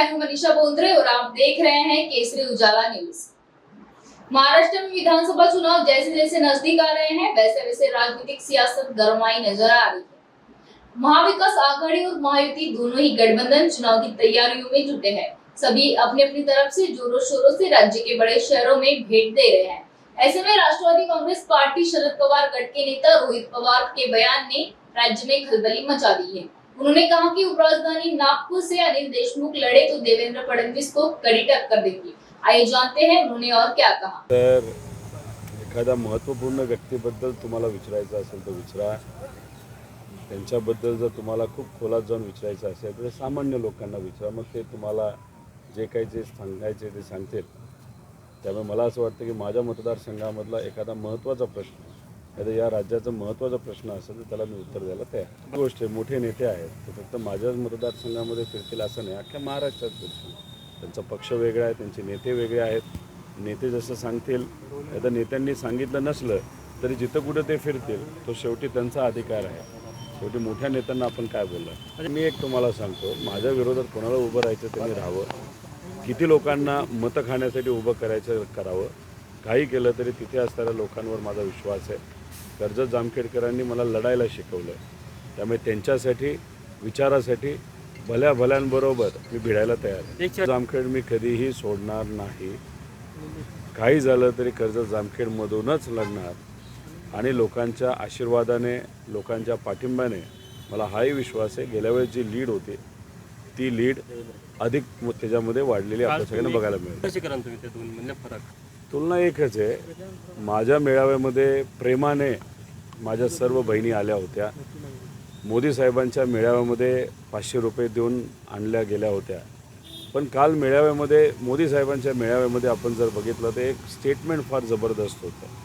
मैं हूं मनीषा बोंद्रे और आप देख रहे हैं केसरी उजाला न्यूज। महाराष्ट्र में विधानसभा चुनाव जैसे जैसे नजदीक आ रहे हैं वैसे वैसे राजनीतिक सियासत गरमाई नजर आ रही है। महाविकास आघाड़ी और महायुति दोनों ही गठबंधन चुनाव की तैयारियों में जुटे हैं। सभी अपनी अपनी तरफ से जोरों शोरों से राज्य के बड़े शहरों में भेंट दे रहे हैं। ऐसे में राष्ट्रवादी कांग्रेस पार्टी शरद पवार गढ़ के नेता रोहित पवार के बयान ने राज्य में खलबली मचा दी है। उन्होंने कहा कि उपराजधानी नागपुर से अनिल देशमुख लड़े तो देवेंद्र फडणवीस को कड़ी टक्कर देगी। आइए जानते हैं उन्होंने और क्या कहा। तर एखादा महत्त्वपूर्ण व्यक्तीबद्दल तुम्हाला विचारायचं असेल तर विचारा। त्यांच्याबद्दल जर तुम्हाला खूप खोलात जाऊन विचारायचं असेल तर सामान्य लोकांना विचारा, मग ते तुम्हाला जे काही जे सांगायचे ते सांगतील। त्यामुळे मला असं वाटतं की माझ्या मतदारसंघामधला एखादा महत्त्वाचा प्रश्न आता या राज्याचा महत्त्वाचा प्रश्न असेल तर त्याला मी उत्तर द्यायला तयार। गोष्ट आहे, मोठे नेते आहेत ते फक्त माझ्याच मतदारसंघामध्ये फिरतील असं नाही, अख्ख्या महाराष्ट्रात फिरतील। त्यांचा पक्ष वेगळा आहे, त्यांचे नेते वेगळे आहेत। नेते जसं सांगतील, आता नेत्यांनी सांगितलं नसलं तरी जिथं कुठं ते फिरतील तो शेवटी त्यांचा अधिकार आहे। शेवटी मोठ्या नेत्यांना आपण काय बोलणार। मी एक तुम्हाला सांगतो, माझ्या विरोधात कोणाला उभं राहायचं त्यांनी राहावं, किती लोकांना मतं खाण्यासाठी उभं करायचं करावं, काही केलं तरी तिथे असणाऱ्या लोकांवर माझा विश्वास आहे। कर्जत जामखेडकरांनी मला लढायला शिकवलं, त्यामुळे त्यांच्यासाठी विचारासाठी भल्या भल्यांबरोबर मी भिडायला तयार आहे। जामखेड मी कधीही सोडणार नाही, काही झालं तरी कर्जत जामखेडमधूनच लढणार आणि लोकांच्या आशीर्वादाने लोकांच्या पाठिंब्याने मला हाही विश्वास आहे गेल्या वेळेस जी लीड होती ती लीड अधिक त्याच्यामध्ये वाढलेली आपल्या सगळ्यांना बघायला मिळेल। कशी कराल तुम्ही ते दोन म्हणजे फरक? तुलना एकच आहे, माझ्या मेळाव्यामध्ये प्रेमाने माझ्या सर्व बहिणी आल्या होत्या। मोदी साहेबांच्या मेळाव्यामध्ये 500 रुपये देऊन आणल्या गेल्या होत्या। पण काल मेळाव्यामध्ये मोदी साहेबांच्या मेळाव्यामध्ये आपण जर बघितलं तर एक स्टेटमेंट फार जबरदस्त होतं।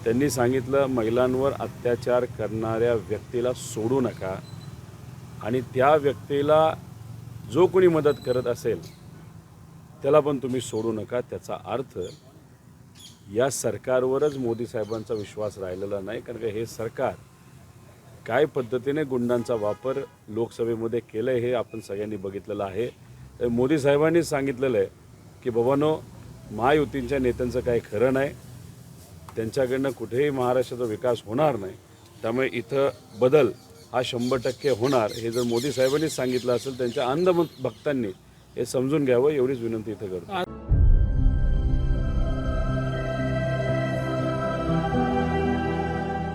त्यांनी सांगितलं महिलांवर अत्याचार करणाऱ्या व्यक्तीला सोडू नका आणि त्या व्यक्तीला जो कोणी मदत करत असेल त्याला पण तुम्ही सोडू नका। त्याचा अर्थ या सरकारवरच मोदी साहेबांचा विश्वास राहिलेला नाही, कारण का हे सरकार काय पद्धतीने गुंडांचा वापर लोकसभेमध्ये केलं आहे हे आपण सगळ्यांनी बघितलेलं आहे। तर मोदी साहेबांनी सांगितलेलं आहे की बाबांनो, महायुतींच्या नेत्यांचं काही खरं नाही, त्यांच्याकडनं कुठेही महाराष्ट्राचा विकास होणार नाही, त्यामुळे इथं बदल हा 100% होणार हे जर मोदी साहेबांनी सांगितलं असेल त्यांच्या अंध भक्तांनी हे समजून घ्यावं, एवढीच विनंती इथं करतो।